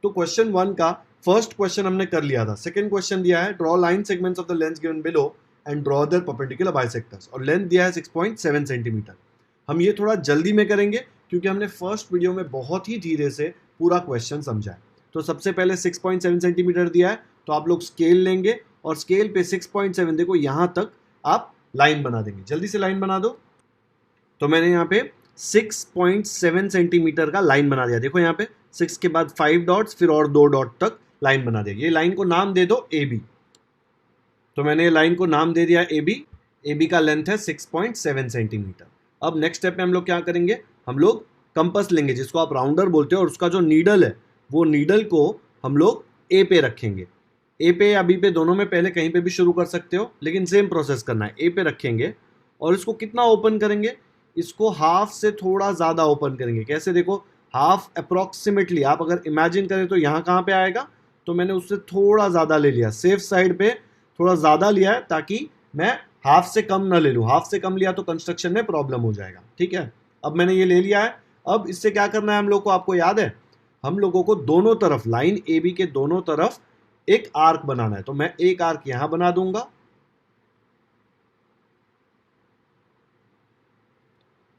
तो क्वेश्चन 1 का first question हमने कर लिया था। सेकंड क्वेश्चन दिया है draw line segments of the length given below and draw their perpendicular bisectors, और लेंथ दिया है 6.7 सेंटीमीटर। हम ये थोड़ा जल्दी में करेंगे क्योंकि हमने फर्स्ट वीडियो में बहुत ही धीरे से पूरा क्वेश्चन समझा है। तो सबसे पहले 6.7 सेंटीमीटर दिया है, तो आप लोग स्केल लेंगे और स्केल पे 6.7 देखो यहां तक आप लाइन बना देंगे। जल्दी से लाइन बना दो। तो मैंने यहाँ पे 6.7 सेंटीमीटर का लाइन बना दिया। देखो यहाँ पे 6 के बाद 5 डॉट्स, फिर और 2 डॉट तक लाइन बना दिया। ये लाइन को नाम दे दो ए बी। तो मैंने लाइन को नाम दे दिया ए बी। ए बी का लेंथ है 6.7 सेंटीमीटर। अब नेक्स्ट स्टेप में हम लोग क्या करेंगे, हम लोग कंपास लेंगे जिसको आप राउंडर बोलते हो, और उसका जो नीडल है वो नीडल को हम लोग ए पे रखेंगे। ए पे या बी पे दोनों में, पहले कहीं पे भी शुरू कर सकते हो, लेकिन सेम प्रोसेस करना है। ए पे रखेंगे और इसको कितना ओपन करेंगे, इसको हाफ से थोड़ा ज़्यादा ओपन करेंगे। कैसे, देखो हाफ अप्रॉक्सीमेटली आप अगर इमेजिन करें तो यहाँ कहाँ पे आएगा, तो मैंने उससे थोड़ा ज़्यादा ले लिया, सेफ साइड पे थोड़ा ज़्यादा लिया है ताकि मैं हाफ से कम ना ले लूँ। हाफ से कम लिया तो कंस्ट्रक्शन में प्रॉब्लम हो जाएगा। ठीक है, अब मैंने ये ले लिया है। अब इससे क्या करना है हम लोग को, आपको याद है, हम लोगों को दोनों तरफ लाइन ए बी के दोनों तरफ एक आर्क बनाना है। तो मैं एक आर्क यहां बना दूंगा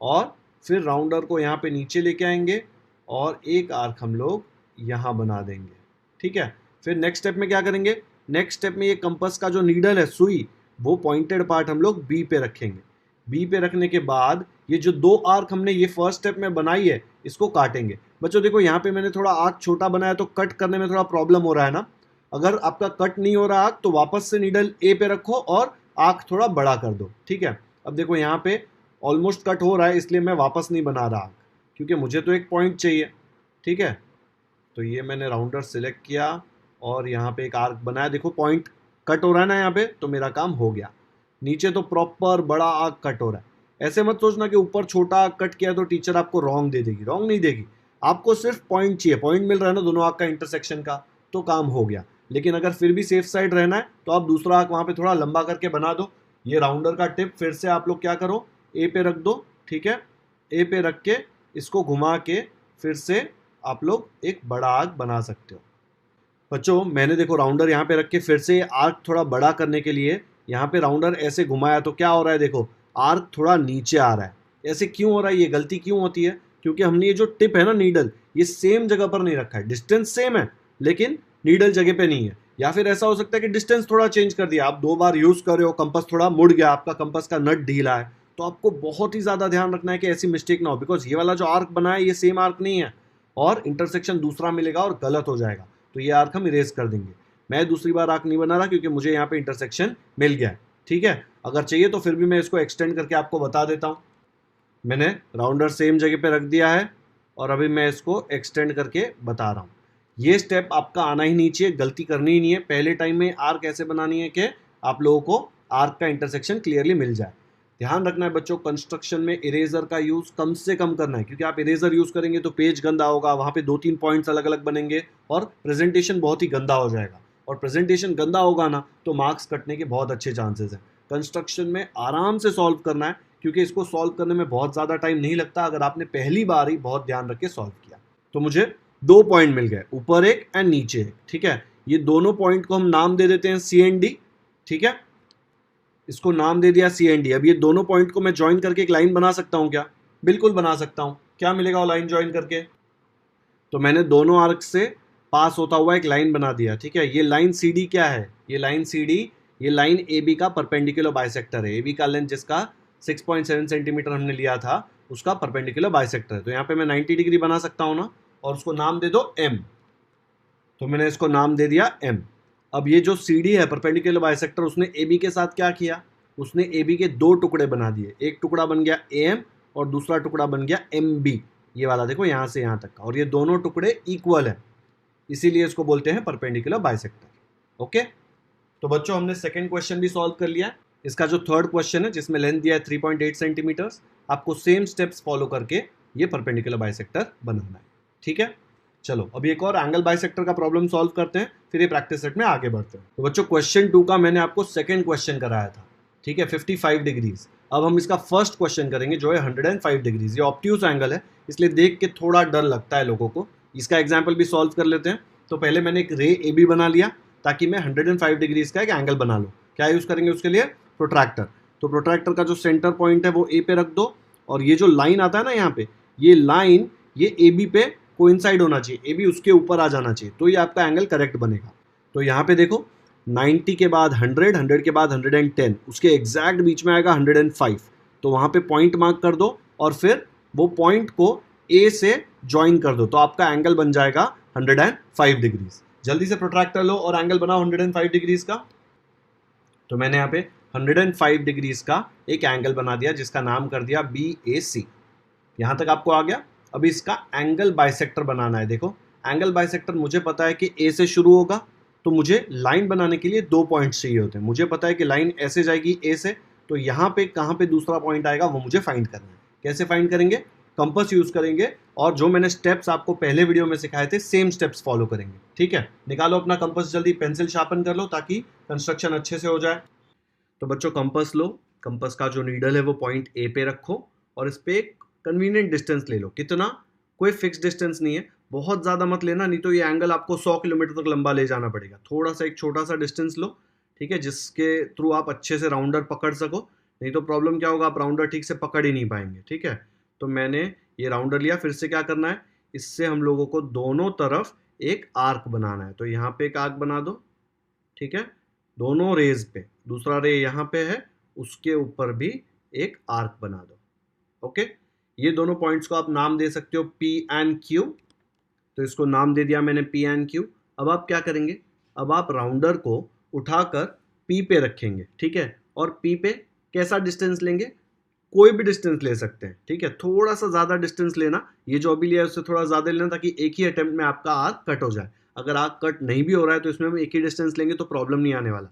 और फिर राउंडर को यहां पे नीचे लेके आएंगे और एक आर्क हम लोग यहां बना देंगे। ठीक है, फिर नेक्स्ट स्टेप में क्या करेंगे, नेक्स्ट स्टेप में ये कंपास का जो नीडल है, सुई, वो पॉइंटेड पार्ट हम लोग बी पे रखेंगे। बी पे रखने के बाद ये जो दो आर्क हमने ये फर्स्ट स्टेप में बनाई है इसको काटेंगे। बच्चों देखो यहाँ पे मैंने थोड़ा आर्क छोटा बनाया तो कट करने में थोड़ा प्रॉब्लम हो रहा है ना। अगर आपका कट नहीं हो रहा आर्क तो वापस से नीडल ए पे रखो और आर्क थोड़ा बड़ा कर दो। ठीक है, अब देखो यहाँ पे ऑलमोस्ट कट हो रहा है, इसलिए मैं वापस नहीं बना रहा आर्क, क्योंकि मुझे तो एक पॉइंट चाहिए। ठीक है, तो ये मैंने राउंडर सिलेक्ट किया और यहाँ पे एक आर्क बनाया। देखो पॉइंट कट हो रहा है ना यहाँ पे, तो मेरा काम हो गया। नीचे तो प्रॉपर बड़ा आर्क कट हो रहा है। ऐसे मत सोचना कि ऊपर छोटा आर्क कट किया तो टीचर आपको रॉन्ग दे देगी, रॉन्ग नहीं देगी। आपको सिर्फ पॉइंट चाहिए, पॉइंट मिल रहा है ना दोनों आर्क का इंटरसेक्शन का, तो काम हो गया। लेकिन अगर फिर भी सेफ साइड रहना है तो आप दूसरा आर्क वहाँ पे थोड़ा लंबा करके बना दो। ये राउंडर का टिप फिर से आप लोग क्या करो, ए पे रख दो। ठीक है, ए पे रख के इसको घुमा के फिर से आप लोग एक बड़ा आर्क बना सकते हो। बच्चों मैंने देखो राउंडर यहाँ पे रख के फिर से आर्क थोड़ा बड़ा करने के लिए यहाँ पे राउंडर ऐसे घुमाया, तो क्या हो रहा है, देखो आर्क थोड़ा नीचे आ रहा है। ऐसे क्यों हो रहा है, ये गलती क्यों होती है, क्योंकि हमने ये जो टिप है ना नीडल, ये सेम जगह पर नहीं रखा है। डिस्टेंस सेम है लेकिन नीडल जगह पे नहीं है। या फिर ऐसा हो सकता है कि डिस्टेंस थोड़ा चेंज कर दिया, आप 2 बार यूज कर रहे हो, कंपास थोड़ा मुड़ गया, आपका कंपास का नट ढीला है। तो आपको बहुत ही ज्यादा ध्यान रखना है कि ऐसी मिस्टेक ना हो, बिकॉज ये वाला जो आर्क बना है ये सेम आर्क नहीं है और इंटरसेक्शन दूसरा मिलेगा और गलत हो जाएगा। तो ये आर्क हम इरेज कर देंगे। मैं दूसरी बार आर्क नहीं बना रहा क्योंकि मुझे यहाँ पे इंटरसेक्शन मिल गया है। ठीक है, अगर चाहिए तो फिर भी मैं इसको एक्सटेंड करके आपको बता देता हूँ। मैंने राउंडर सेम जगह पे रख दिया है और अभी मैं इसको एक्सटेंड करके बता रहा हूँ। ये स्टेप आपका आना ही नहीं चाहिए, गलती करनी ही नहीं है। पहले टाइम में आर्क ऐसे बनानी है कि आप लोगों को आर्क का इंटरसेक्शन क्लियरली मिल जाए। ध्यान रखना है बच्चों, कंस्ट्रक्शन में इरेजर का यूज कम से कम करना है, क्योंकि आप इरेजर यूज करेंगे तो पेज गंदा होगा, वहाँ पे 2-3 पॉइंट्स अलग अलग बनेंगे और प्रेजेंटेशन बहुत ही गंदा हो जाएगा। और प्रेजेंटेशन गंदा होगा ना तो मार्क्स कटने के बहुत अच्छे चांसेस हैं। कंस्ट्रक्शन में आराम से सॉल्व करना है, क्योंकि इसको सॉल्व करने में बहुत ज़्यादा टाइम नहीं लगता अगर आपने पहली बार ही बहुत ध्यान रख के सॉल्व किया। तो मुझे 2 पॉइंट मिल गए, ऊपर एक एंड नीचे एक। ठीक है, ये दोनों पॉइंट को हम नाम दे देते हैं सी एंड डी। ठीक है, इसको नाम दे दिया सी एंड डी। अब ये दोनों पॉइंट को मैं ज्वाइन करके एक लाइन बना सकता हूँ क्या, बिल्कुल बना सकता हूँ। क्या मिलेगा वो लाइन ज्वाइन करके, तो मैंने दोनों आर्क से पास होता हुआ एक लाइन बना दिया। ठीक है, ये लाइन सी डी क्या है, ये लाइन सी डी, ये लाइन ए बी का परपेंडिकुलर बाइसेक्टर है। ए बी का लेंथ जिसका 6.7 सेंटीमीटर हमने लिया था उसका परपेंडिकुलर बाइसेक्टर है। तो यहाँ पे मैं 90 डिग्री बना सकता हूँ ना, और उसको नाम दे दो एम। तो मैंने इसको नाम दे दिया एम। अब ये जो सी डी है परपेंडिकुलर बाइसेक्टर, उसने ए बी के साथ क्या किया, उसने ए बी के 2 टुकड़े बना दिए। एक टुकड़ा बन गया ए एम और दूसरा टुकड़ा बन गया एम बी। ये वाला देखो यहाँ से यहाँ तक का, और ये दोनों टुकड़े इक्वल है, इसीलिए इसको बोलते हैं परपेंडिकुलर बाइसेक्टर। ओके, तो बच्चों हमने सेकंड क्वेश्चन भी सॉल्व कर लिया। इसका जो थर्ड क्वेश्चन है जिसमें लेंथ दिया है 3.8 सेंटीमीटर, आपको सेम स्टेप्स फॉलो करके ये परपेंडिकुलर बाइसेक्टर बनाना है। ठीक है, चलो अभी एक और एंगल बाइसेक्टर का प्रॉब्लम सॉल्व करते हैं, फिर ये प्रैक्टिस सेट में आगे बढ़ते हैं। तो बच्चों क्वेश्चन 2 का मैंने आपको सेकंड क्वेश्चन कराया था। ठीक है, 55 डिग्रीज। अब हम इसका फर्स्ट क्वेश्चन करेंगे जो है 105 डिग्रीज। ये ऑब्ट्यूज एंगल है, इसलिए देख के थोड़ा डर लगता है लोगों को। इसका एग्जाम्पल भी सॉल्व कर लेते हैं। तो पहले मैंने एक रे ए बी बना लिया ताकि मैं 105 डिग्रीज का एक एंगल बना लूँ। क्या यूज़ करेंगे उसके लिए? प्रोट्रैक्टर। तो प्रोट्रैक्टर का जो सेंटर पॉइंट है वो ए पे रख दो, और ये जो लाइन आता है ना यहाँ पे, ये लाइन ये ए बी पे कोइंसाइड होना चाहिए, ए बी उसके ऊपर आ जाना चाहिए, तो ये आपका एंगल करेक्ट बनेगा। तो यहाँ पे देखो 90 के बाद 100, 100 के बाद 110, उसके एग्जैक्ट बीच में आएगा 105, तो वहाँ पे पॉइंट मार्क कर दो और फिर वो पॉइंट को ए से ज्वाइन कर दो, तो आपका एंगल बन जाएगा 105 डिग्रीज। जल्दी से प्रोट्रैक्टर लो और एंगल बनाओ 105 डिग्रीज का। तो मैंने यहाँ पे 105 डिग्रीज का एक एंगल बना दिया जिसका नाम कर दिया BAC। यहाँ तक आपको आ गया। अभी इसका एंगल बाइसेक्टर बनाना है। देखो एंगल बाइसेक्टर मुझे पता है कि ए से शुरू होगा, तो मुझे लाइन बनाने के लिए 2 पॉइंट्स चाहिए होते हैं। मुझे पता है कि लाइन ऐसे जाएगी ए से, तो यहाँ पे कहाँ पे दूसरा पॉइंट आएगा वो मुझे फाइंड करना है। कैसे फाइंड करेंगे? कंपास यूज करेंगे, और जो मैंने स्टेप्स आपको पहले वीडियो में सिखाए थे सेम स्टेप्स फॉलो करेंगे। ठीक है, निकालो अपना कंपास, जल्दी पेंसिल शार्पन कर लो ताकि कंस्ट्रक्शन अच्छे से हो जाए। तो बच्चों कंपास लो, कंपास का जो नीडल है वो पॉइंट ए पे रखो और इस पे एक कन्वीनियंट डिस्टेंस ले लो। कितना? कोई फिक्स डिस्टेंस नहीं है, बहुत ज़्यादा मत लेना, नहीं तो ये एंगल आपको 100 किलोमीटर तक लंबा ले जाना पड़ेगा। थोड़ा सा एक छोटा सा डिस्टेंस लो, ठीक है, जिसके थ्रू आप अच्छे से राउंडर पकड़ सको, नहीं तो प्रॉब्लम क्या होगा, आप राउंडर ठीक से पकड़ ही नहीं पाएंगे। ठीक है, तो मैंने ये राउंडर लिया। फिर से क्या करना है, इससे हम लोगों को दोनों तरफ एक आर्क बनाना है। तो यहाँ पे एक आर्क बना दो, ठीक है, दोनों रेज पे, दूसरा रे यहाँ पे है, उसके ऊपर भी एक आर्क बना दो। ओके, ये दोनों पॉइंट्स को आप नाम दे सकते हो P and Q। तो इसको नाम दे दिया मैंने P and Q। अब आप क्या करेंगे, अब आप राउंडर को उठाकर P पे रखेंगे, ठीक है, और P पे कैसा डिस्टेंस लेंगे? कोई भी डिस्टेंस ले सकते हैं, ठीक है, थोड़ा सा ज़्यादा डिस्टेंस लेना, ये जो अभी लिया है उससे थोड़ा ज़्यादा लेना ताकि एक ही अटेम्प्ट में आपका आर्क कट हो जाए। अगर आर्क कट नहीं भी हो रहा है तो इसमें हम एक ही डिस्टेंस लेंगे तो प्रॉब्लम नहीं आने वाला।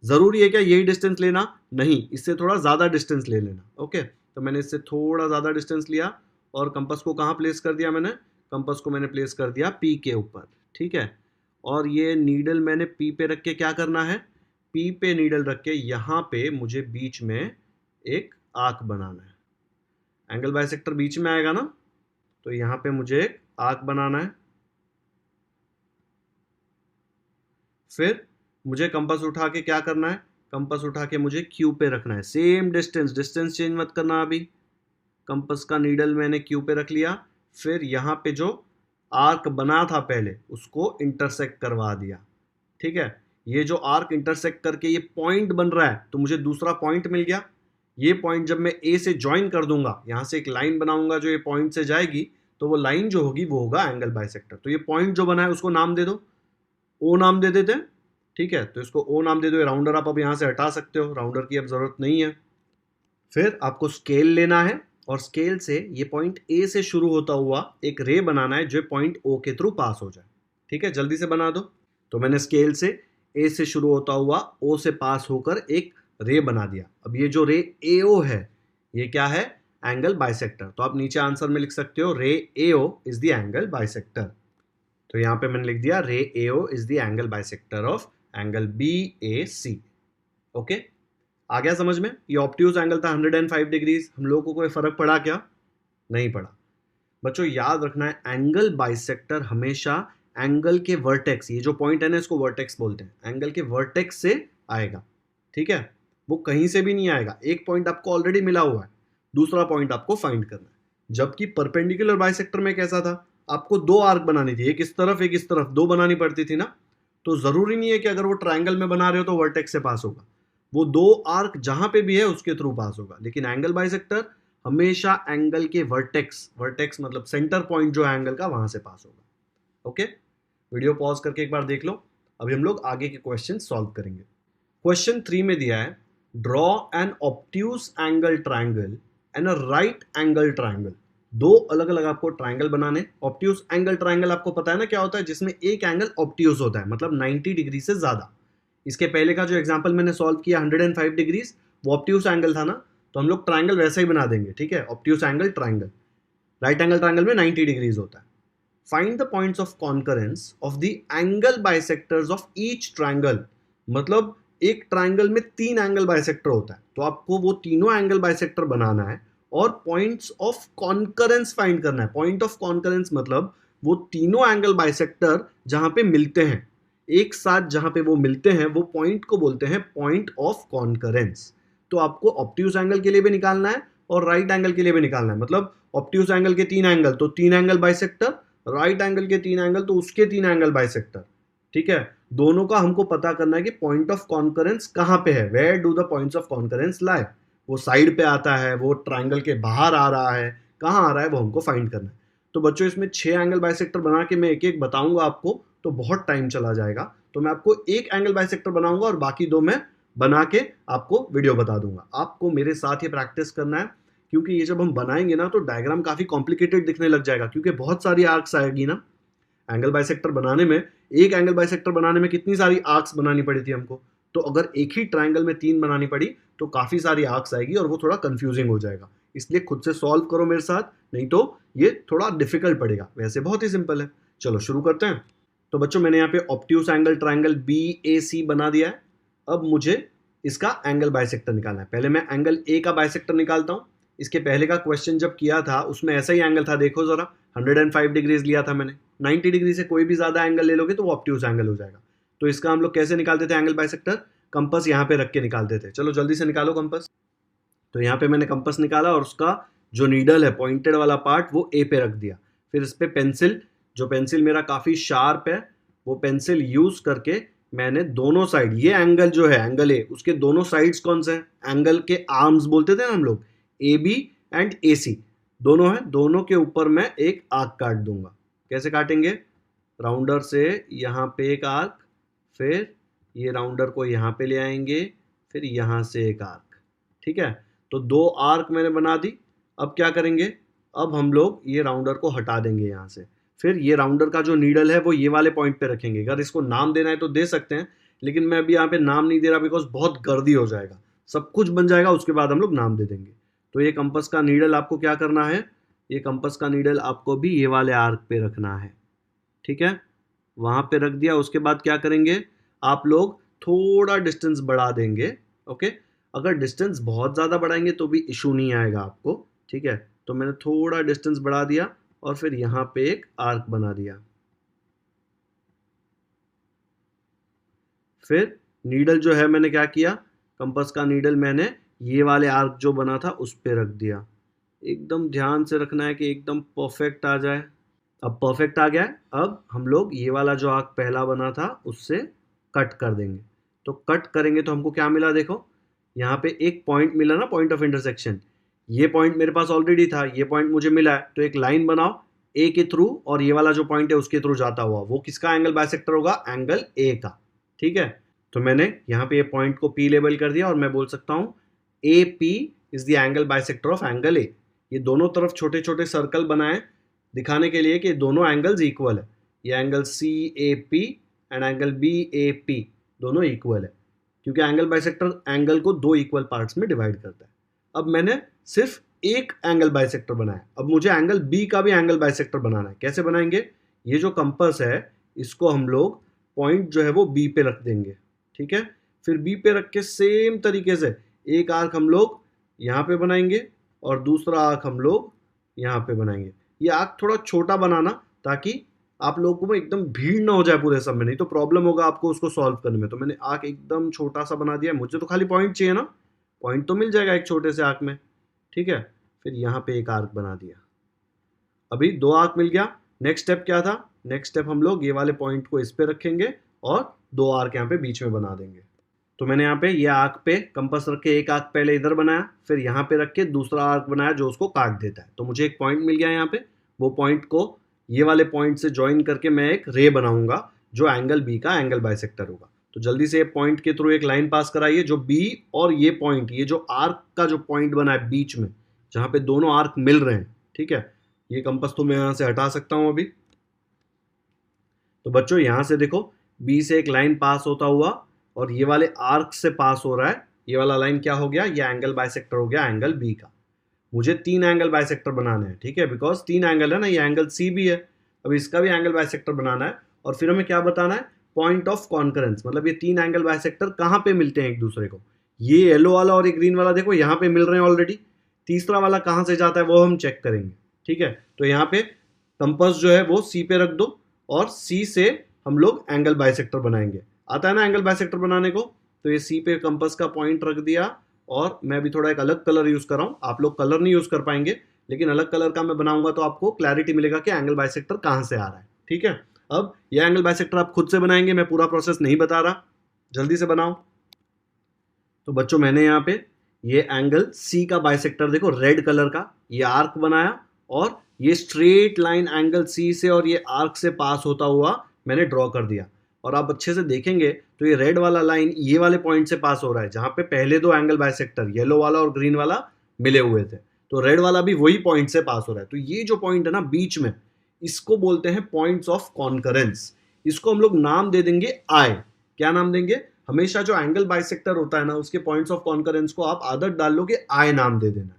ज़रूरी है क्या यही डिस्टेंस लेना? नहीं, इससे थोड़ा ज़्यादा डिस्टेंस ले लेना। ओके, तो मैंने इससे थोड़ा ज़्यादा डिस्टेंस लिया और कंपास को कहाँ प्लेस कर दिया मैंने? कंपास को मैंने प्लेस कर दिया P के ऊपर, ठीक है, और ये नीडल मैंने P पे रख के क्या करना है, P पे नीडल रख के यहाँ पे मुझे बीच में एक आर्क बनाना है। एंगल बाइसेक्टर बीच में आएगा ना, तो यहाँ पे मुझे एक आर्क बनाना है। फिर मुझे कंपास उठा के क्या करना है, कंपास उठा के मुझे Q पे रखना है। सेम डिस्टेंस, डिस्टेंस चेंज मत करना। अभी कंपास का नीडल मैंने Q पे रख लिया, फिर यहाँ पे जो आर्क बना था पहले उसको इंटरसेक्ट करवा दिया। ठीक है, ये जो आर्क इंटरसेक्ट करके ये पॉइंट बन रहा है, तो मुझे दूसरा पॉइंट मिल गया। ये पॉइंट जब मैं ए से ज्वाइन कर दूंगा, यहाँ से एक लाइन बनाऊंगा जो ये पॉइंट से जाएगी, तो वो लाइन जो होगी वो होगा एंगल बाइसेक्टर। तो ये पॉइंट जो बना है उसको नाम दे दो, ओ नाम दे देते हैं। ठीक है, तो इसको ओ नाम दे दो। राउंडर आप अब यहाँ से हटा सकते हो, राउंडर की अब जरूरत नहीं है। फिर आपको स्केल लेना है और स्केल से ये पॉइंट ए से शुरू होता हुआ एक रे बनाना है जो पॉइंट ओ के थ्रू पास हो जाए। ठीक है, जल्दी से बना दो। तो मैंने स्केल से ए से शुरू होता हुआ ओ से पास होकर एक रे बना दिया। अब ये जो रे AO है ये क्या है? Angle bisector. तो आप नीचे आंसर में लिख सकते हो ray AO is the angle bisector. तो यहाँ पे मैंने लिख दिया ray AO is the angle bisector of angle BAC। Okay, आ गया समझ में? ये ऑब्ट्यूज एंगल था 105 डिग्रीज। हम लोगों को कोई फर्क पड़ा क्या? नहीं पड़ा। बच्चों याद रखना है, एंगल बाइसेक्टर हमेशा एंगल के वर्टेक्स, ये जो पॉइंट है ना इसको वर्टेक्स बोलते हैं, एंगल के वर्टेक्स से आएगा। ठीक है, वो कहीं से भी नहीं आएगा। एक पॉइंट आपको ऑलरेडी मिला हुआ है, दूसरा पॉइंट आपको फाइंड करना है। जबकि परपेंडिकुलर बाइसेक्टर में कैसा था, आपको दो आर्क बनानी थी, एक इस तरफ एक इस तरफ, दो बनानी पड़ती थी ना। तो जरूरी नहीं है कि अगर वो ट्रायंगल में बना रहे हो तो वर्टेक्स से पास होगा, वो दो आर्क जहां पे भी है उसके थ्रू पास होगा। लेकिन एंगल बाइसेक्टर हमेशा एंगल के वर्टेक्स, वर्टेक्स मतलब सेंटर पॉइंट जो है एंगल का, वहां से पास होगा। ओके, वीडियो पॉज करके एक बार देख लो। अभी हम लोग आगे के क्वेश्चन सॉल्व करेंगे। क्वेश्चन 3 में दिया है, draw an obtuse angle triangle and a right angle triangle. दो अलग अलग आपको ट्रायंगल बनाने। ऑब्ट्यूज एंगल ट्रायंगल आपको पता है ना क्या होता है, जिसमें एक एंगल ऑब्ट्यूज होता है, मतलब 90 डिग्री से ज्यादा। इसके पहले का जो एग्जांपल मैंने सॉल्व किया 105 डिग्रीज, वो ऑब्ट्यूज एंगल था ना, तो हम लोग ट्रायंगल वैसा ही बना देंगे। ठीक है, obtuse angle triangle. Right angle triangle में 90 डिग्रीज होता है। Find the points of concurrence of the angle bisectors of each triangle. मतलब एक ट्रायंगल में 3 एंगल बाइसेक्टर होता है, तो आपको वो तीनों एंगल बाइसेक्टर बनाना है और पॉइंट्स ऑफ कॉन्करेंस फाइंड करना है। पॉइंट ऑफ कॉन्करेंस मतलब वो तीनों एंगल बाइसेक्टर जहां पे मिलते हैं, एक साथ जहां पे वो मिलते हैं, वो पॉइंट को बोलते हैं पॉइंट ऑफ कॉन्करेंस। तो आपको ऑब्ट्यूज एंगल के लिए भी निकालना है और राइट एंगल के लिए भी निकालना है। मतलब ऑब्ट्यूज एंगल के 3 एंगल तो 3 एंगल बाइसेक्टर, राइट एंगल के 3 एंगल तो उसके 3 एंगल बाइसेक्टर। ठीक है, दोनों का हमको पता करना है कि पॉइंट ऑफ कॉन्करेंस कहां पे है, where do the points of concurrence lie. वो साइड पे आता है, वो ट्राइंगल के बाहर आ रहा है, कहां आ रहा है वो हमको फाइंड करना है। तो बच्चों इसमें 6 एंगल बाइसेक्टर बना के मैं एक एक बताऊंगा आपको तो बहुत टाइम चला जाएगा। तो मैं आपको एक एंगल बाइसेक्टर बनाऊंगा और बाकी 2 मैं बना के आपको वीडियो बता दूंगा। आपको मेरे साथ ये प्रैक्टिस करना है, क्योंकि ये जब हम बनाएंगे ना तो डायग्राम काफी कॉम्प्लिकेटेड दिखने लग जाएगा, क्योंकि बहुत सारी आर्क्स आएगी ना। एंगल बाइसेक्टर बनाने में, एक एंगल बाइसेक्टर बनाने में कितनी सारी आर्क्स बनानी पड़ी थी हमको, तो अगर एक ही ट्राइंगल में 3 बनानी पड़ी तो काफी सारी आर्क्स आएगी और वो थोड़ा कंफ्यूजिंग हो जाएगा। इसलिए खुद से सॉल्व करो मेरे साथ, नहीं तो ये थोड़ा डिफिकल्ट पड़ेगा। वैसे बहुत ही सिंपल है, चलो शुरू करते हैं। तो बच्चों मैंने यहाँ पे ऑब्ट्यूज एंगल ट्राइंगल BAC बना दिया है। अब मुझे इसका एंगल बाइसेक्टर निकालना है। पहले मैं एंगल A का बाइसेक्टर निकालता हूँ। इसके पहले का क्वेश्चन जब किया था उसमें ऐसा ही एंगल था, देखो जरा 105 डिग्रीज लिया था मैंने। 90 डिग्री से कोई भी ज्यादा एंगल ले लोगे तो वो ऑब्ट्यूज एंगल हो जाएगा। तो इसका हम लोग कैसे निकालते थे एंगल बाइसेक्टर, कंपास यहाँ पे रख के निकालते थे। चलो जल्दी से निकालो कंपास। तो यहाँ पे मैंने कंपास निकाला और उसका जो नीडल है पॉइंटेड वाला पार्ट वो A पे रख दिया। फिर इस पे पेंसिल, जो पेंसिल मेरा काफी शार्प है, वो पेंसिल यूज करके मैंने दोनों साइड, ये एंगल जो है एंगल A, उसके दोनों साइड्स कौन से हैं, एंगल के आर्म्स बोलते थे ना हम लोग, AB एंड AC दोनों हैं, दोनों के ऊपर मैं एक आर्क काट दूंगा। कैसे काटेंगे, राउंडर से यहाँ पे एक आर्क, फिर ये राउंडर को यहाँ पे ले आएंगे, फिर यहाँ से एक आर्क। ठीक है, तो 2 आर्क मैंने बना दी। अब क्या करेंगे, अब हम लोग ये राउंडर को हटा देंगे यहाँ से। फिर ये राउंडर का जो नीडल है वो ये वाले पॉइंट पे रखेंगे। अगर इसको नाम देना है तो दे सकते हैं, लेकिन मैं अभी यहाँ पे नाम नहीं दे रहा बिकॉज बहुत गर्दी हो जाएगा। सब कुछ बन जाएगा उसके बाद हम लोग नाम दे देंगे। तो ये कंपास का नीडल आपको क्या करना है, ये कंपास का नीडल आपको भी ये वाले आर्क पे रखना है। ठीक है, वहां पे रख दिया। उसके बाद क्या करेंगे, आप लोग थोड़ा डिस्टेंस बढ़ा देंगे। ओके, अगर डिस्टेंस बहुत ज़्यादा बढ़ाएंगे तो भी इशू नहीं आएगा आपको। ठीक है, तो मैंने थोड़ा डिस्टेंस बढ़ा दिया और फिर यहाँ पे एक आर्क बना दिया। फिर नीडल जो है मैंने क्या किया, कंपास का नीडल मैंने ये वाले आर्क जो बना था उस पे रख दिया। एकदम ध्यान से रखना है कि एकदम परफेक्ट आ जाए। अब परफेक्ट आ गया है। अब हम लोग ये वाला जो आर्क पहला बना था उससे कट कर देंगे। तो कट करेंगे तो हमको क्या मिला, देखो यहाँ पे एक पॉइंट मिला ना, पॉइंट ऑफ इंटरसेक्शन। ये पॉइंट मेरे पास ऑलरेडी था, ये पॉइंट मुझे मिला है, तो एक लाइन बनाओ ए के थ्रू और ये वाला जो पॉइंट है उसके थ्रू जाता हुआ, वो किसका एंगल बाइसेक्टर होगा, एंगल ए का। ठीक है, तो मैंने यहाँ पे ये पॉइंट को पी लेबल कर दिया और मैं बोल सकता हूँ A P is the angle bisector of angle A. ये दोनों तरफ छोटे छोटे सर्कल बनाए दिखाने के लिए कि दोनों एंगल्स इक्वल है। ये angle C A P and angle B A P दोनों इक्वल है, क्योंकि एंगल बाइसेक्टर एंगल को 2 इक्वल पार्ट्स में डिवाइड करता है। अब मैंने सिर्फ एक एंगल बाइसेक्टर बनाया, अब मुझे एंगल बी का भी एंगल बाइसेक्टर बनाना है। कैसे बनाएंगे, ये जो कंपास है इसको हम लोग पॉइंट जो है वो बी पे रख देंगे। ठीक है, फिर बी पे रख के सेम तरीके से एक आर्क हम लोग यहाँ पे बनाएंगे और दूसरा आर्क हम लोग यहाँ पे बनाएंगे। ये आर्क थोड़ा छोटा बनाना ताकि आप लोगों को एकदम भीड़ ना हो जाए पूरे सब में, नहीं तो प्रॉब्लम होगा आपको उसको सॉल्व करने में। तो मैंने आर्क एकदम छोटा सा बना दिया, मुझे तो खाली पॉइंट चाहिए ना, पॉइंट तो मिल जाएगा एक छोटे से आर्क में। ठीक है, फिर यहाँ पे एक आर्क बना दिया। अभी 2 आर्क मिल गया। नेक्स्ट स्टेप क्या था, नेक्स्ट स्टेप हम लोग ये वाले पॉइंट को इस पे रखेंगे और 2 आर्क यहाँ पे बीच में बना देंगे। तो मैंने यहाँ पे ये आर्क पे कंपास रख के एक आर्क पहले इधर बनाया, फिर यहाँ पे रख के दूसरा आर्क बनाया जो उसको काट देता है। तो मुझे एक पॉइंट मिल गया यहाँ पे, वो पॉइंट को ये वाले पॉइंट से ज्वाइन करके मैं एक रे बनाऊंगा जो एंगल बी का एंगल बाइसेक्टर होगा। तो जल्दी से पॉइंट के थ्रू एक लाइन पास कराइए जो बी और ये पॉइंट, ये जो आर्क का जो पॉइंट बना है बीच में जहाँ पे दोनों आर्क मिल रहे हैं। ठीक है, ये कंपास तो मैं यहाँ से हटा सकता हूँ अभी। तो बच्चों यहाँ से देखो बी से एक लाइन पास होता हुआ और ये वाले आर्क से पास हो रहा है। ये वाला लाइन क्या हो गया, ये एंगल बाइसेक्टर हो गया एंगल बी का। मुझे 3 एंगल बाइसेक्टर बनाने हैं। ठीक है, बिकॉज 3 एंगल है ना, ये एंगल सी भी है, अब इसका भी एंगल बाइसेक्टर बनाना है। और फिर हमें क्या बताना है, पॉइंट ऑफ कॉन्करेंस, मतलब ये 3 एंगल बाइसेक्टर कहाँ पे मिलते हैं एक दूसरे को। ये येलो वाला और ये ग्रीन वाला देखो यहाँ पे मिल रहे हैं ऑलरेडी, तीसरा वाला कहाँ से जाता है वो हम चेक करेंगे। ठीक है, तो यहाँ पे कंपास जो है वो सी पे रख दो और सी से हम लोग एंगल बाइसेक्टर बनाएंगे। आता है ना एंगल बाइसेक्टर बनाने को? तो ये सी पे कंपास का पॉइंट रख दिया और मैं भी थोड़ा एक अलग कलर यूज कर रहा हूँ। आप लोग कलर नहीं यूज कर पाएंगे, लेकिन अलग कलर का मैं बनाऊंगा तो आपको क्लैरिटी मिलेगा कि एंगल बाइसेक्टर कहाँ से आ रहा है। ठीक है, अब ये एंगल बाइसेक्टर आप खुद से बनाएंगे, मैं पूरा प्रोसेस नहीं बता रहा, जल्दी से बनाओ। तो बच्चों मैंने यहाँ पे ये एंगल सी का बाइसेक्टर देखो रेड कलर का ये आर्क बनाया और ये स्ट्रेट लाइन एंगल सी से और ये आर्क से पास होता हुआ मैंने ड्रॉ कर दिया। और आप अच्छे से देखेंगे तो ये रेड वाला लाइन ये वाले पॉइंट से पास हो रहा है जहां पे पहले दो एंगल बाइसेक्टर येलो वाला और ग्रीन वाला मिले हुए थे। तो रेड वाला भी वही पॉइंट से पास हो रहा है। तो ये जो पॉइंट है ना बीच में, इसको बोलते हैं पॉइंट्स ऑफ कॉन्करेंस। इसको हम लोग नाम दे देंगे आई। क्या नाम देंगे? हमेशा जो एंगल बाइसेक्टर होता है ना उसके पॉइंट्स ऑफ कॉन्करेंस को आप आदत डाल लो कि आई नाम दे देना।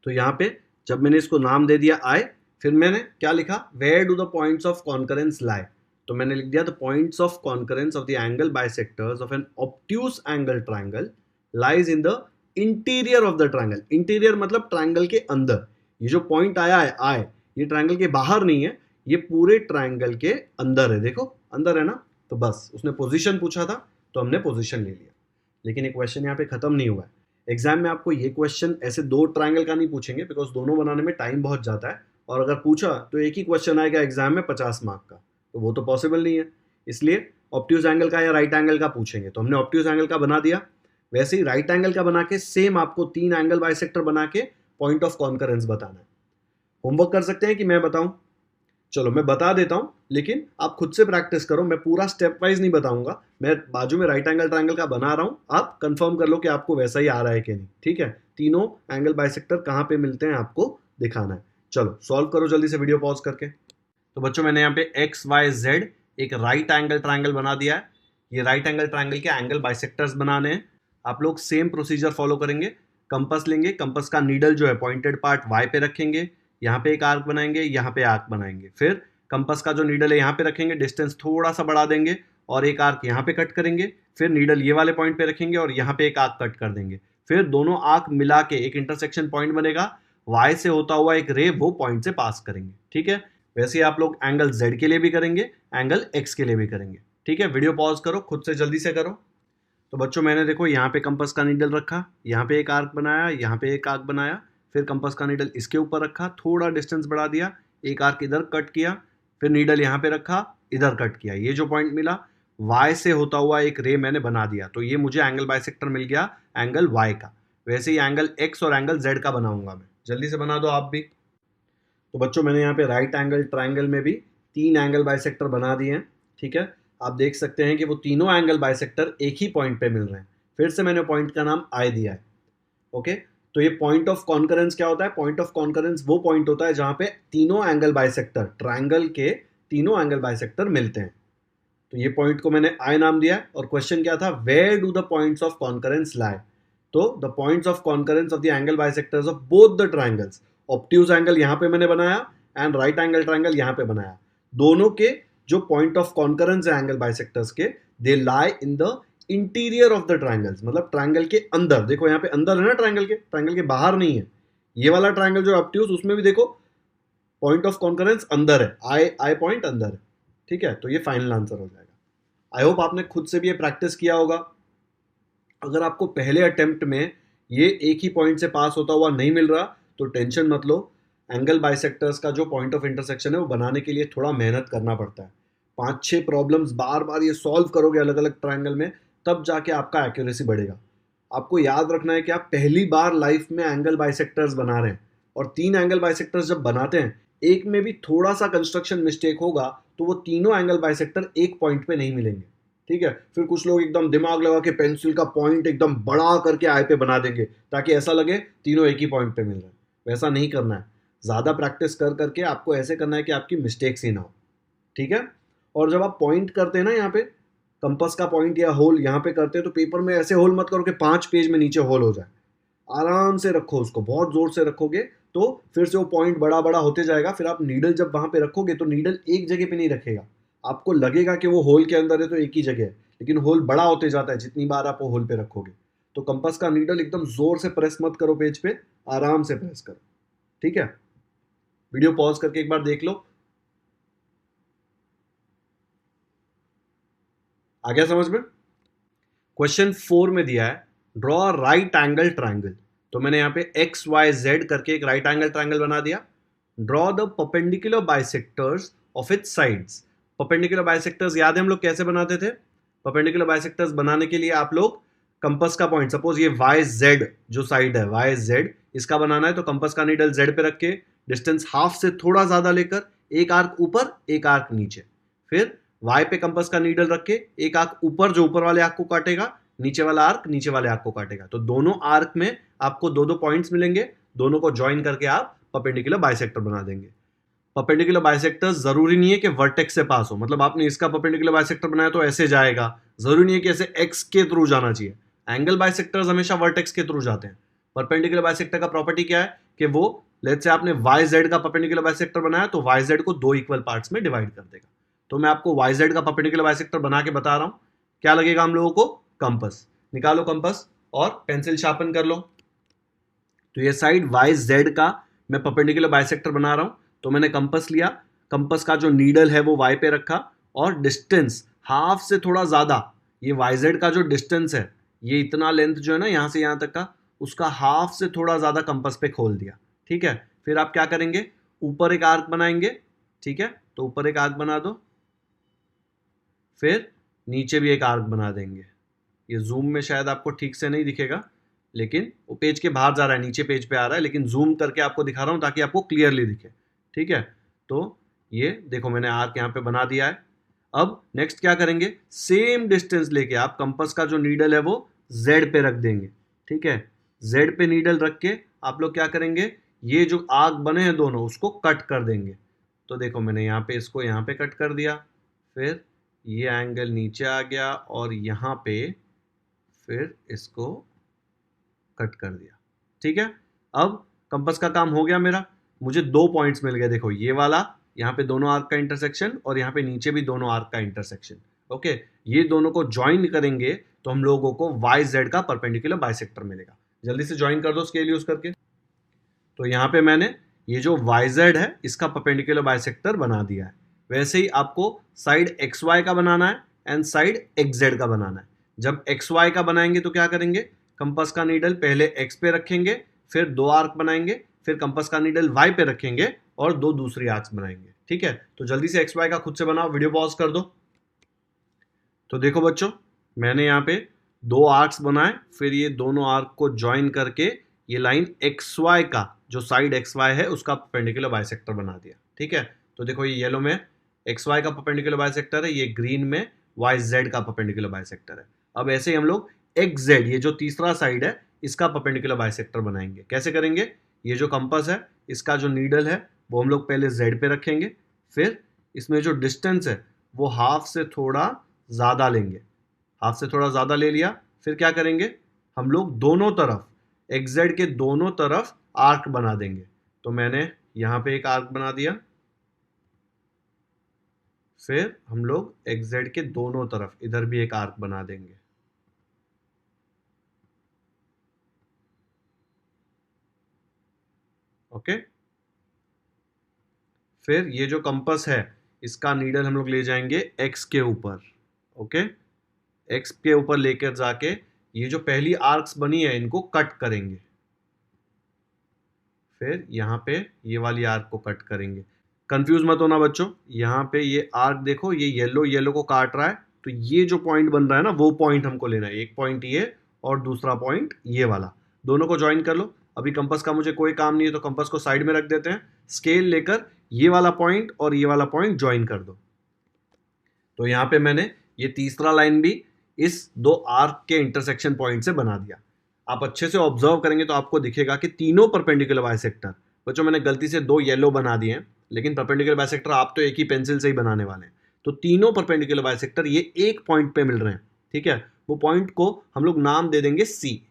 तो यहां पे जब मैंने इसको नाम दे दिया आई, फिर मैंने क्या लिखा? Where do the points of concurrence lie. तो मैंने लिख दिया the points of concurrence of the angle bisectors of an obtuse angle triangle lies in the interior of the triangle. Interior मतलब ट्राइंगल के अंदर। ये जो पॉइंट आया है आई, ये ट्राइंगल के बाहर नहीं है, ये पूरे ट्राइंगल के अंदर है। देखो अंदर है ना। तो बस उसने पोजीशन पूछा था तो हमने पोजीशन ले लिया। लेकिन ये क्वेश्चन यहाँ पे खत्म नहीं हुआ है। एग्जाम में आपको ये क्वेश्चन ऐसे दो ट्राइंगल का नहीं पूछेंगे, बिकॉज दोनों बनाने में टाइम बहुत जाता है, और अगर पूछा तो एक ही क्वेश्चन आएगा एग्जाम में 50 मार्क का, तो वो तो पॉसिबल नहीं है। इसलिए ऑब्ट्यूज एंगल का या राइट एंगल का पूछेंगे, तो हमने ऑब्ट्यूज एंगल का बना दिया। वैसे ही राइट एंगल का बना के सेम आपको 3 एंगल बाइसेक्टर बना के पॉइंट ऑफ कॉन्करेंस बताना है। होमवर्क कर सकते हैं कि मैं बताऊं? चलो मैं बता देता हूं, लेकिन आप खुद से प्रैक्टिस करो। मैं पूरा स्टेप वाइज नहीं बताऊंगा, मैं बाजू में राइट एंगल ट्राइंगल का बना रहा हूं, आप कंफर्म कर लो कि आपको वैसा ही आ रहा है कि नहीं। ठीक है, तीनों एंगल बाइसेक्टर कहां पे मिलते हैं आपको दिखाना है। चलो सॉल्व करो जल्दी से वीडियो पॉज करके। तो बच्चों मैंने यहाँ पे एक्स वाई जेड एक राइट एंगल ट्राइंगल बना दिया है। ये राइट एंगल ट्राइंगल के एंगल बाइसेक्टर्स बनाने हैं। आप लोग सेम प्रोसीजर फॉलो करेंगे। कंपास लेंगे, कंपास का नीडल जो है पॉइंटेड पार्ट वाई पे रखेंगे, यहाँ पे एक आर्क बनाएंगे, यहाँ पे आर्क बनाएंगे। फिर कंपास का जो नीडल है यहाँ पे रखेंगे, डिस्टेंस थोड़ा सा बढ़ा देंगे और एक आर्क यहाँ पे कट करेंगे। फिर नीडल ये वाले पॉइंट पे रखेंगे और यहाँ पे एक आर्क कट कर देंगे। फिर दोनों आर्क मिला के एक इंटरसेक्शन पॉइंट बनेगा, वाई से होता हुआ एक रे वो पॉइंट से पास करेंगे। ठीक है, वैसे ही आप लोग एंगल जेड के लिए भी करेंगे, एंगल एक्स के लिए भी करेंगे। ठीक है, वीडियो पॉज करो, खुद से जल्दी से करो। तो बच्चों मैंने देखो यहाँ पे कंपास का नीडल रखा, यहाँ पे एक आर्क बनाया, यहाँ पे एक आर्क बनाया, फिर कंपास का नीडल इसके ऊपर रखा, थोड़ा डिस्टेंस बढ़ा दिया, एक आर्क इधर कट किया, फिर नीडल यहाँ पे रखा, इधर कट किया। ये जो पॉइंट मिला y से होता हुआ एक रे मैंने बना दिया, तो ये मुझे एंगल बाइसेक्टर मिल गया एंगल y का। वैसे ही एंगल x और एंगल z का बनाऊंगा मैं, जल्दी से बना दो आप भी। तो बच्चों मैंने यहाँ पे राइट एंगल ट्राइंगल में भी 3 एंगल बाइसेक्टर बना दिए हैं। ठीक है, आप देख सकते हैं कि वो तीनों एंगल बाइसेक्टर एक ही पॉइंट पे मिल रहे हैं। फिर से मैंने पॉइंट का नाम आई दिया है। ओके, तो ये पॉइंट ऑफ कॉन्करेंस क्या होता है? पॉइंट ऑफ कॉन्करेंस वो पॉइंट होता है जहां पे तीनों एंगल बाइसेक्टर, ट्राइंगल के तीनों एंगल बाइसेक्टर मिलते हैं। तो ये पॉइंट को मैंने आई नाम दिया और क्वेश्चन क्या था? Where do the points of concurrence lie? तो the points of concurrence of the angle bisectors of both the triangles, obtuse angle यहां पे मैंने बनाया एंड राइट एंगल ट्राइंगल यहां पे बनाया, दोनों के जो पॉइंट ऑफ कॉन्करेंस है एंगल बाइसेक्टर्स के, they lie in the interior of the triangles, मतलब ट्राइंगल के अंदर। देखो यहाँ पे अंदर है ना ट्राइंगल के, ट्राइंगल के बाहर नहीं है। ये वाला ट्राइंगल जो ऑब्ट्यूज, उसमें भी देखो पॉइंट ऑफ कॉन्करेंस अंदर है, आई आई पॉइंट अंदर है। ठीक है, तो ये फाइनल आंसर हो जाएगा। आई होप आपने खुद से भी ये प्रैक्टिस किया होगा। अगर आपको पहले अटेम्प्ट में ये एक ही पॉइंट से पास होता हुआ नहीं मिल रहा तो टेंशन मत लो। एंगल बाइसेक्टर्स का जो पॉइंट ऑफ इंटरसेक्शन है वो बनाने के लिए थोड़ा मेहनत करना पड़ता है। 5-6 प्रॉब्लम्स बार बार ये सॉल्व करोगे अलग अलग ट्राइंगल में, तब जाके आपका एक्यूरेसी बढ़ेगा। आपको याद रखना है कि आप पहली बार लाइफ में एंगल बाइसेक्टर्स बना रहे हैं, और 3 एंगल बाइसेक्टर्स जब बनाते हैं, एक में भी थोड़ा सा कंस्ट्रक्शन मिस्टेक होगा तो वो तीनों एंगल बाइसेक्टर एक पॉइंट पे नहीं मिलेंगे। ठीक है, फिर कुछ लोग एकदम दिमाग लगा के पेंसिल का पॉइंट एकदम बड़ा करके आई पे बना देंगे ताकि ऐसा लगे तीनों एक ही पॉइंट पे मिल रहे हैं। वैसा नहीं करना है। ज़्यादा प्रैक्टिस कर करके आपको ऐसे करना है कि आपकी मिस्टेक्स ही ना हो। ठीक है, और जब आप पॉइंट करते हैं ना, यहाँ पे कंपास का पॉइंट या होल यहाँ पे करते हैं, तो पेपर में ऐसे होल मत करो कि 5 पेज में नीचे होल हो जाए। आराम से रखो उसको, बहुत जोर से रखोगे तो फिर से वो पॉइंट बड़ा बड़ा होते जाएगा। फिर आप नीडल जब वहां पे रखोगे तो नीडल एक जगह पे नहीं रखेगा, आपको लगेगा कि वो होल के अंदर है तो एक ही जगह है, लेकिन होल बड़ा होते जाता है जितनी बार आप वो होल पे रखोगे। तो कंपास का नीडल एकदम जोर से प्रेस मत करो पेज पे, आराम से प्रेस करो। ठीक है, वीडियो पॉज करके एक बार देख लो। आ गया समझ में? क्वेश्चन 4 में दिया है ड्रॉ राइट एंगल ट्राइंगल। तो मैंने यहाँ पे एक्स वाई जेड करके एक राइट एंगल ट्राइंगल बना दिया। Draw the perpendicular bisectors of its sides. Perpendicular bisectors याद है हम लोग कैसे बनाते थे? परपेंडिकुलर बाइसेक्टर्स बनाने के लिए आप लोग कंपास का पॉइंट, सपोज ये वाई जेड जो साइड है वाई जेड, इसका बनाना है तो कंपास का नीडल जेड पे रख के डिस्टेंस हाफ से थोड़ा ज्यादा लेकर एक आर्क ऊपर एक आर्क नीचे, फिर वाई पे कंपास का नीडल रख के एक आर्क ऊपर जो ऊपर वाले आर्क को काटेगा, नीचे वाला आर्क नीचे वाले आर्क को काटेगा। तो दोनों आर्क में आपको दो दो पॉइंट्स मिलेंगे, दोनों को ज्वाइन करके आप परपेंडिकुलर बाइसेक्टर बना देंगे। परपेंडिकुलर बाइसेक्टर जरूरी नहीं है कि वर्टेक्स से पास हो, मतलब आपने इसका परपेंडिकुलर बाइसेक्टर बनाया तो ऐसे जाएगा, जरूरी नहीं है कि ऐसे एक्स के थ्रू जाना चाहिए। एंगल बाइसेक्टर्स हमेशा वर्टेक्स के थ्रू जाते हैं। परपेंडिकुलर बाइसेक्टर का प्रॉपर्टी क्या है कि वो लेट्स से आपने वाई जेड का परपेंडिकुलर बाइसेक्टर बनाया तो वाई जेड को दो इक्वल पार्ट्स में डिवाइड कर देगा। तो मैं आपको वाई जेड का परपेंडिकुलर बाइसेक्टर बना के बता रहा हूं। क्या लगेगा हम लोगों को? कंपास। निकालो कंपास और पेंसिल शार्पन कर लो। तो ये साइड वाई जेड का मैं परपेंडिकुलर बाइसेक्टर बना रहा हूं, तो मैंने कंपास लिया, कंपास का जो नीडल है वो वाई पे रखा और डिस्टेंस हाफ से थोड़ा ज्यादा, ये वाई जेड का जो डिस्टेंस है, ये इतना लेंथ जो है ना यहां से यहां तक का, उसका हाफ से थोड़ा ज्यादा कंपास पे खोल दिया। ठीक है, फिर आप क्या करेंगे? ऊपर एक आर्क बनाएंगे। ठीक है, तो ऊपर एक आर्क बना दो, फिर नीचे भी एक आर्क बना देंगे। ये जूम में शायद आपको ठीक से नहीं दिखेगा, लेकिन वो पेज के बाहर जा रहा है, नीचे पेज पे आ रहा है, लेकिन जूम करके आपको दिखा रहा हूं ताकि आपको क्लियरली दिखे। ठीक है, तो ये देखो मैंने आर्क यहाँ पे बना दिया है। अब नेक्स्ट क्या करेंगे? सेम डिस्टेंस लेके आप कंपास का जो नीडल है वो जेड पे रख देंगे। ठीक है, जेड पे नीडल रख के आप लोग क्या करेंगे? ये जो आर्क बने हैं दोनों उसको कट कर देंगे। तो देखो मैंने यहाँ पे इसको यहाँ पे कट कर दिया, फिर ये एंगल नीचे आ गया और यहाँ पे फिर इसको कट कर दिया। ठीक है, अब कंपास का काम हो गया मेरा, मुझे दो पॉइंट्स मिल गए। देखो ये वाला यहाँ पे दोनों आर्क का इंटरसेक्शन और यहाँ पे नीचे भी दोनों आर्क का इंटरसेक्शन। ओके, ये दोनों को ज्वाइन करेंगे तो हम लोगों को वाई जेड का परपेंडिकुलर बाइसेक्टर मिलेगा। जल्दी से ज्वाइन कर दो स्केल यूज करके। तो यहाँ पे मैंने ये जो वाई जेड है इसका परपेंडिकुलर बाइसेक्टर बना दिया है। वैसे ही आपको साइड एक्स वाई का बनाना है एंड साइड एक्स जेड का बनाना है। जब एक्स वाई का बनाएंगे तो क्या करेंगे? कंपास का नीडल पहले एक्स पे रखेंगे, फिर दो आर्क बनाएंगे, फिर कंपास का नीडल वाई पे रखेंगे और दो दूसरी आर्क्स बनाएंगे। ठीक है, तो जल्दी से एक्स वाई का खुद से बनाओ, वीडियो पॉज कर दो। तो देखो बच्चों, मैंने यहाँ पे दो आर्क्स बनाए, फिर ये दोनों आर्क को ज्वाइन करके ये लाइन एक्स वाई का जो साइड एक्स वाई है उसका परपेंडिकुलर बाइसेक्टर बना दिया। ठीक है, तो देखो ये येलो में एक्स वाई का परपेंडिकुलर बाइसेक्टर है, ये ग्रीन में वाई जेड का परपेंडिकुलर बाइसेक्टर है। अब ऐसे ही हम लोग एक्स जेड ये जो तीसरा साइड है इसका परपेंडिकुलर बाइसेक्टर बनाएंगे। कैसे करेंगे? ये जो कंपास है इसका जो नीडल है वो हम लोग पहले जेड पे रखेंगे, फिर इसमें जो डिस्टेंस है वो हाफ से थोड़ा ज़्यादा लेंगे, हाफ से थोड़ा ज़्यादा ले लिया, फिर क्या करेंगे? हम लोग दोनों तरफ एक्स जेड के दोनों तरफ आर्क बना देंगे। तो मैंने यहाँ पे एक आर्क बना दिया, फिर हम लोग एक्स जेड के दोनों तरफ इधर भी एक आर्क बना देंगे। ओके, फिर ये जो कंपास है इसका नीडल हम लोग ले जाएंगे एक्स के ऊपर। ओके, एक्स के ऊपर लेकर जाके ये जो पहली आर्क्स बनी है इनको कट करेंगे, फिर यहाँ पे ये वाली आर्क को कट करेंगे। कंफ्यूज मत होना बच्चों, यहाँ पे ये आर्क देखो ये येलो येलो को काट रहा है, तो ये जो पॉइंट बन रहा है ना वो पॉइंट हमको लेना है। एक पॉइंट ये और दूसरा पॉइंट ये वाला, दोनों को ज्वाइन कर लो। अभी कंपास का मुझे कोई काम नहीं है तो कंपास को साइड में रख देते हैं, स्केल लेकर ये वाला पॉइंट और ये वाला पॉइंट ज्वाइन कर दो। तो यहाँ पे मैंने ये तीसरा लाइन भी इस दो आर्क के इंटरसेक्शन पॉइंट से बना दिया। आप अच्छे से ऑब्जर्व करेंगे तो आपको दिखेगा कि तीनों परपेंडिकुलर बाइसेक्टर, बच्चों मैंने गलती से दो येलो बना दिए हैं, लेकिन परपेंडिकुलर बाइसेक्टर आप तो एक ही पेंसिल से ही बनाने वाले हैं। तो तीनों परपेंडिकुलर बाइसेक्टर ये एक पॉइंट पे मिल रहे हैं। ठीक है, वो पॉइंट को हम लोग नाम दे देंगे सी।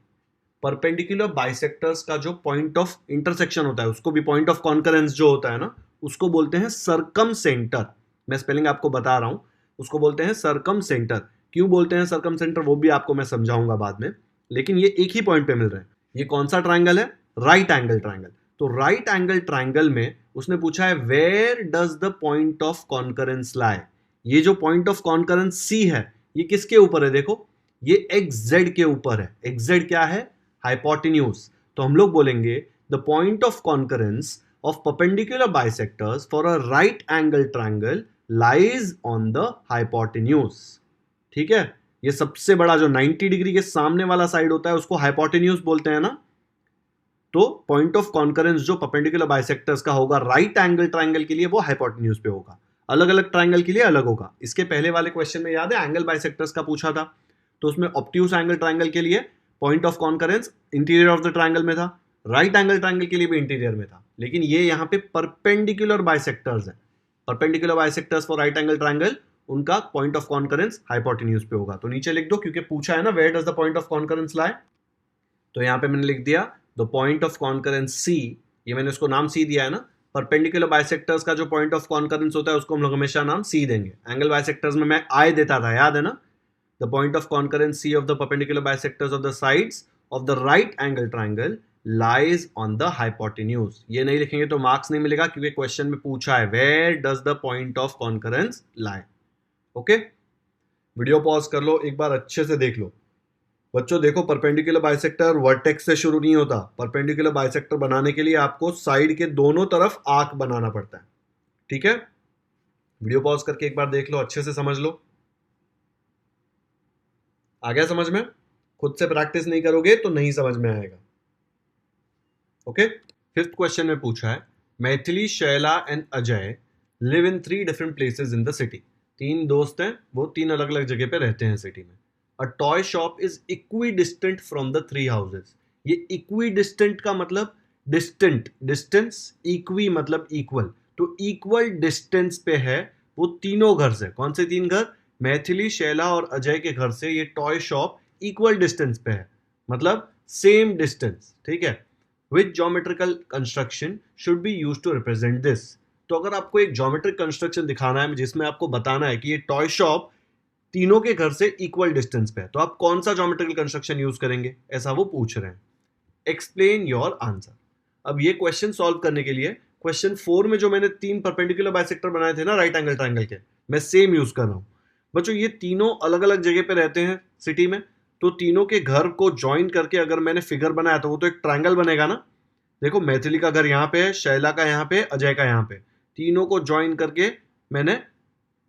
परपेंडिकुलर बाइसेक्टर्स का जो पॉइंट ऑफ इंटरसेक्शन होता है उसको भी पॉइंट ऑफ कॉन्करेंस जो होता है ना उसको बोलते हैं सरकम सेंटर। मैं स्पेलिंग आपको बता रहा हूं, उसको बोलते हैं सरकम सेंटर। क्यों बोलते हैं सरकम सेंटर वो भी आपको मैं समझाऊंगा बाद में, लेकिन ये एक ही पॉइंट पे मिल रहे हैं। ये कौन सा ट्राइंगल है? Right angle triangle. तो राइट एंगल ट्राइंगल में उसने पूछा है where does the point of concurrence lie. ये जो पॉइंट ऑफ कॉन्करेंस सी है ये किसके ऊपर है, देखो ये एक्स जेड के ऊपर है। एक्स जेड क्या है, हाइपोटेन्यूज। तो हम लोग बोलेंगे the point of concurrence of perpendicular bisectors for a right angle triangle lies on the hypotenuse. ठीक है, ये सबसे बड़ा जो 90 डिग्री के सामने वाला साइड होता है उसको हाइपोटेन्यूज बोलते हैं ना। तो पॉइंट ऑफ कॉन्करेंस जो परपेंडिकुलर बाइसेक्टर्स का होगा राइट एंगल ट्राइंगल के लिए वो हाइपोटेन्यूज पे होगा, अलग अलग ट्राइंगल के लिए अलग होगा। इसके पहले वाले क्वेश्चन में याद है एंगल बाइसेक्टर्स का पूछा था, तो उसमें ऑब्ट्यूस एंगल ट्राइंगल के लिए point of concurrence interior of the triangle में था, राइट एंगल ट्राइंगल के लिए भी इंटीरियर में था। लेकिन ये यहाँ पे परपेंडिकुलर बाइसेक्टर्स है, perpendicular bisectors for right angle triangle, उनका पॉइंट ऑफ कॉन्करेंस हाइपोटेन्यूज पे होगा। तो नीचे लिख दो क्योंकि पूछा है ना where does the point of concurrence lie. तो यहाँ पे मैंने लिख दिया the point of concurrence C, ये मैंने उसको नाम सी दिया है ना। परपेंडिकुलर बाइसेक्टर्स का जो पॉइंट ऑफ कॉन्करेंस होता है उसको हम लोग हमेशा नाम सी देंगे। एंगल बाइसेक्टर्स में मैं आई देता था, याद है ना। The point of concurrence C of the perpendicular bisectors of the sides of the right angle triangle lies on the hypotenuse. ये नहीं लिखेंगे तो मार्क्स नहीं मिलेगा क्योंकि क्वेश्चन में पूछा है where does the point of concurrence lie. Okay, video pause कर लो, एक बार अच्छे से देख लो। बच्चों देखो, परपेंडिकुलर बाइसेक्टर वर्टेक्स से शुरू नहीं होता। परपेंडिकुलर बाइसेक्टर बनाने के लिए आपको साइड के दोनों तरफ आर्क बनाना पड़ता है। ठीक है, वीडियो पॉज करके एक बार देख लो, अच्छे से समझ लो। आ गया समझ में? खुद से प्रैक्टिस नहीं करोगे तो नहीं समझ में आएगा। ओके, फिफ्थ क्वेश्चन में पूछा है Maithili, Shaila and Ajay live in 3 different places in the city. 3 दोस्त हैं, वो 3 अलग अलग जगह पे रहते हैं सिटी में। A toy shop is equidistant from the 3 houses। ये equidistant का मतलब distant, distance, equi मतलब equal, तो equal distance पे है वो तीनों घर से। कौन से 3 घर? मैथिली, शैला और अजय के घर से ये टॉय शॉप equal distance पे है, मतलब same distance। ठीक है, which geometrical construction should be used to represent this। तो अगर आपको एक geometric construction दिखाना है जिसमें आपको बताना है कि ये टॉय शॉप तीनों के घर से इक्वल डिस्टेंस पे है, तो आप कौन सा ज्योमेट्रिकल कंस्ट्रक्शन यूज करेंगे, ऐसा वो पूछ रहे हैं। Explain your answer. अब ये क्वेश्चन सॉल्व करने के लिए क्वेश्चन 4 में जो मैंने 3 परपेंडिकुलर बाइसेक्टर बनाए थे ना राइट एंगल ट्राइंगल के, मैं सेम यूज कर रहा हूं। बच्चों ये तीनों अलग अलग जगह पे रहते हैं सिटी में, तो तीनों के घर को ज्वाइन करके अगर मैंने फिगर बनाया तो वो तो एक ट्राइंगल बनेगा ना। देखो, मैथिली का घर यहाँ पे है, शैला का यहाँ पे, अजय का यहाँ पे, तीनों को ज्वाइन करके मैंने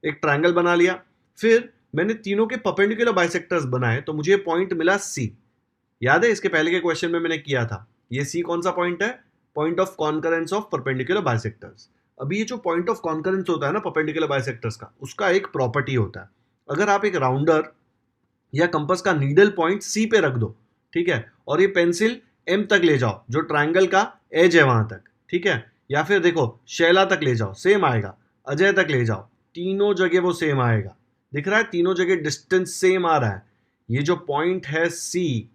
एक ट्राइंगल बना लिया। फिर मैंने तीनों के परपेंडिकुलर बाइसेक्टर्स बनाए तो मुझे पॉइंट मिला सी। याद है इसके पहले के क्वेश्चन में मैंने किया था। ये सी कौन सा पॉइंट है? Point of concurrence of perpendicular bisectors. अभी ये जो पॉइंट ऑफ कॉन्करेंस होता है ना परपेंडिकुलर बाइसेक्टर्स का, उसका एक प्रॉपर्टी होता है। अगर आप एक राउंडर या कंपास का नीडल पॉइंट सी पे रख दो, ठीक है, और ये पेंसिल एम तक ले जाओ जो ट्राइंगल का एज है वहां तक, ठीक है, या फिर देखो शैला तक ले जाओ, सेम आएगा, अजय तक ले जाओ, तीनों जगह वो सेम आएगा। दिख रहा है तीनों जगह डिस्टेंस सेम आ रहा है। ये जो पॉइंट है C,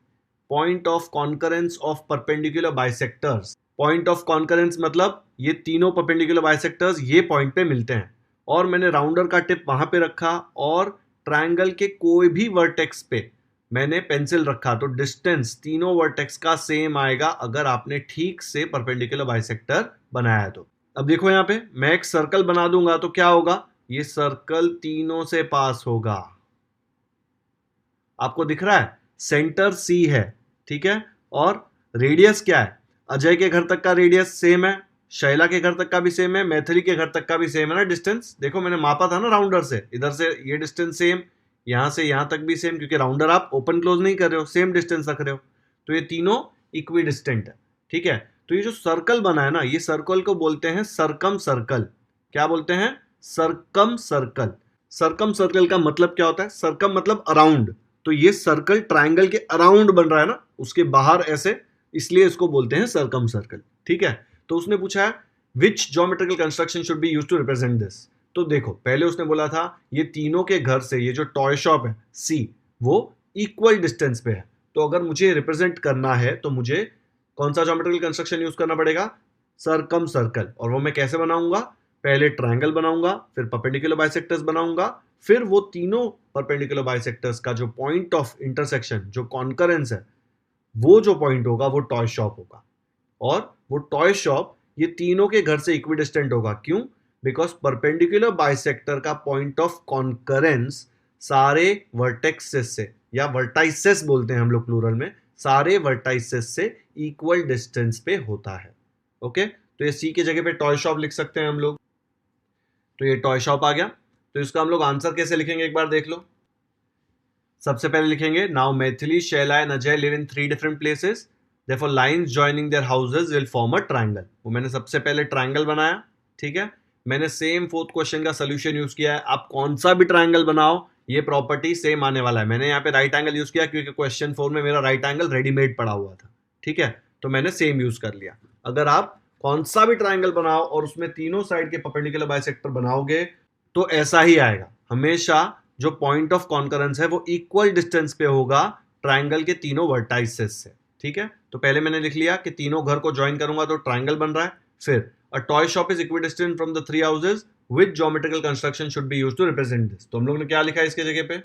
point of concurrence of perpendicular bisectors. Point of concurrence मतलब ये तीनों परपेंडिकुलर बाइसेक्टर्स ये पॉइंट पे मिलते हैं, और मैंने राउंडर का टिप वहां पे रखा और ट्राइंगल के कोई भी वर्टेक्स पे मैंने पेंसिल रखा, तो डिस्टेंस तीनों वर्टेक्स का सेम आएगा अगर आपने ठीक से परपेंडिकुलर बाइसेक्टर बनाया है तो। अब देखो यहाँ पे मैं एक सर्कल बना दूंगा तो क्या होगा, ये सर्कल तीनों से पास होगा। आपको दिख रहा है सेंटर सी है, ठीक है, और रेडियस क्या है? अजय के घर तक का रेडियस सेम है, शैला के घर तक का भी सेम है, मैथिली के घर तक का भी सेम है ना डिस्टेंस। देखो मैंने मापा था ना राउंडर से, इधर से ये डिस्टेंस सेम, यहां से यहां तक भी सेम, क्योंकि राउंडर आप ओपन क्लोज नहीं कर रहे हो, सेम डिस्टेंस रख रहे हो, तो ये तीनों इक्वी डिस्टेंट है। ठीक है, तो ये जो सर्कल बना है ना, ये सर्कल को बोलते हैं सरकम सर्कल। क्या बोलते हैं? सरकम सर्कल। सरकम सर्कल का मतलब क्या होता है? सरकम मतलब अराउंड, तो ये सर्कल ट्राइंगल के अराउंड बन रहा है ना, उसके बाहर ऐसे, इसलिए इसको बोलते हैं सरकम सर्कल। ठीक है, तो उसने पूछा है which geometrical construction should be used to represent this. तो देखो पहले उसने बोला था ये तीनों के घर से ये जो टॉय शॉप है सी, वो इक्वल डिस्टेंस पे है, तो अगर मुझे रिप्रेजेंट करना है तो मुझे कौन सा ज्योमेट्रिकल कंस्ट्रक्शन यूज करना पड़ेगा? सरकम सर्कल। और वो मैं कैसे बनाऊंगा? पहले ट्राइंगल बनाऊंगा, फिर परपेंडिकुलर बाइसेक्टर्स बनाऊंगा, फिर वो तीनों परपेंडिकुलर बाइसेक्टर्स का जो पॉइंट ऑफ इंटरसेक्शन, जो कॉन्करेंस है, वो जो पॉइंट होगा वो टॉय शॉप होगा। और वो टॉय शॉप ये तीनों के घर से इक्विडिस्टेंट होगा। क्यों? बिकॉज परपेंडिकुलर बाइसेक्टर का पॉइंट ऑफ कॉन्करेंस सारे वर्टेक्सेस से, या वर्टाइसेस बोलते हैं हम लोग प्लूरल में, सारे वर्टाइसेस से इक्वल डिस्टेंस पे होता है। ओके, तो ये सी की जगह पे टॉय शॉप लिख सकते हैं हम लोग। तो ये टॉय शॉप आ गया। तो इसका हम लोग आंसर कैसे लिखेंगे एक बार देख लो। सबसे पहले लिखेंगे now Maithili, Shaila and Ajay live in 3 different places, therefore lines joining their houses will form a triangle. वो मैंने सबसे पहले ट्रायंगल बनाया, ठीक है। मैंने सेम फोर्थ क्वेश्चन का सोल्यूशन यूज किया है। आप कौन सा भी ट्रायंगल बनाओ ये प्रॉपर्टी सेम आने वाला है। मैंने यहाँ पे राइट एंगल यूज किया क्योंकि क्वेश्चन 4 में मेरा राइट एंगल रेडीमेड पड़ा हुआ था, ठीक है, तो मैंने सेम यूज कर लिया। अगर आप कौन सा भी ट्रायंगल बनाओ और उसमें तीनों साइड के परपेंडिकुलर बाइसेक्टर बनाओगे तो ऐसा ही आएगा। हमेशा जो पॉइंट ऑफ कॉन्करेंस है वो इक्वल डिस्टेंस पे होगा ट्रायंगल के तीनों वर्टाइसेस से, ठीक है। तो पहले मैंने लिख लिया कि तीनों घर को ज्वाइन करूंगा तो ट्रायंगल बन रहा है। फिर a toy shop is equidistant from the 3 houses with geometrical construction should be used to represent this. तो हम लोग ने क्या लिखा है इसके जगह पे,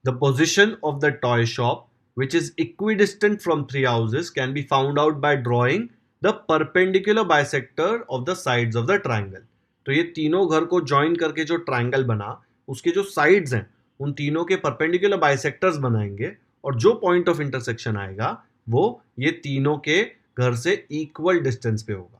the position of the toy shop which is equidistant from 3 houses can be found out by drawing the perpendicular bisector of the sides of the triangle। तो ये तीनों घर को ज्वाइन करके जो ट्रायंगल बना उसके जो साइड्स हैं उन तीनों के परपेंडिकुलर बाइसेक्टर्स बनाएंगे और जो पॉइंट ऑफ इंटरसेक्शन आएगा वो ये तीनों के घर से इक्वल डिस्टेंस पे होगा,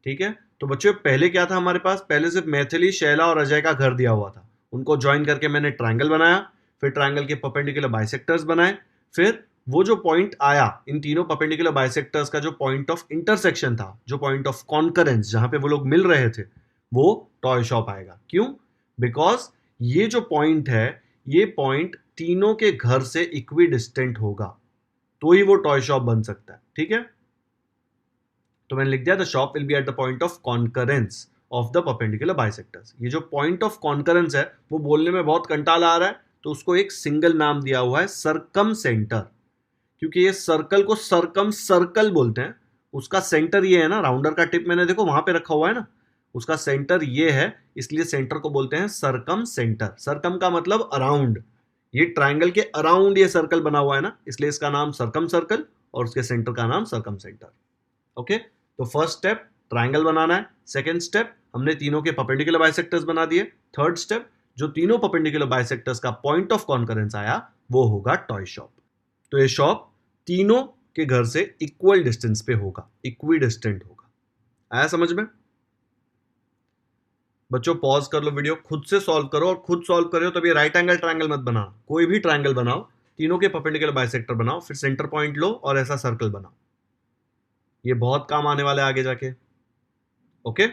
ठीक है। तो बच्चों पहले क्या था हमारे पास, पहले सिर्फ मैथिली, शैला और अजय का घर दिया हुआ था, उनको ज्वाइन करके मैंने ट्रायंगल बनाया, फिर ट्रायंगल के परपेंडिकुलर बाइसेक्टर्स बनाए, फिर वो जो पॉइंट आया इन तीनों परपेंडिकुलर बाइसेक्टर्स का जो पॉइंट ऑफ इंटरसेक्शन था, जो पॉइंट ऑफ कॉन्करेंस जहां पे वो लोग मिल रहे थे, वो टॉय शॉप आएगा। क्यों? बिकॉज ये जो पॉइंट है ये पॉइंट तीनों के घर से इक्विडिस्टेंट होगा तो ही वो टॉय शॉप बन सकता है, ठीक है। तो मैंने लिख दिया the shop will be at the point of concurrence of the perpendicular bisectors. ये जो पॉइंट ऑफ कॉन्करेंस है वो बोलने में बहुत कंटाला आ रहा है तो उसको एक सिंगल नाम दिया हुआ है सरकम सेंटर, क्योंकि ये सर्कल को सरकम सर्कल बोलते हैं। उसका सेंटर ये है ना, राउंडर का टिप मैंने देखो वहां पे रखा हुआ है ना, उसका सेंटर ये है, इसलिए सेंटर को बोलते हैं सरकम सेंटर। सरकम का मतलब अराउंड, ये ट्रायंगल के अराउंड ये सर्कल बना हुआ है ना, इसलिए इसका नाम सरकम सर्कल और उसके सेंटर का नाम सरकम सेंटर। ओके, तो फर्स्ट स्टेप ट्रायंगल बनाना है, सेकेंड स्टेप हमने तीनों के परपेंडिकुलर बाइसेक्टर्स बना दिए, थर्ड स्टेप जो तीनों परपेंडिकुलर बाइसेक्टर्स का पॉइंट ऑफ कॉन्करेंस आया वो होगा टॉय शॉप। तो ये शॉप तीनों के घर से इक्वल डिस्टेंस पे होगा, इक्विडिस्टेंट होगा। आया समझ में? बच्चों पॉज कर लो वीडियो, खुद से सॉल्व करो, और खुद सॉल्व करो तब ये राइट एंगल ट्रायंगल मत बनाओ, कोई भी ट्रायंगल बनाओ, तीनों के परपेंडिकुलर बाइसेक्टर बनाओ, फिर सेंटर पॉइंट लो और ऐसा सर्कल बनाओ। ये बहुत काम आने वाला है आगे जाके। ओके।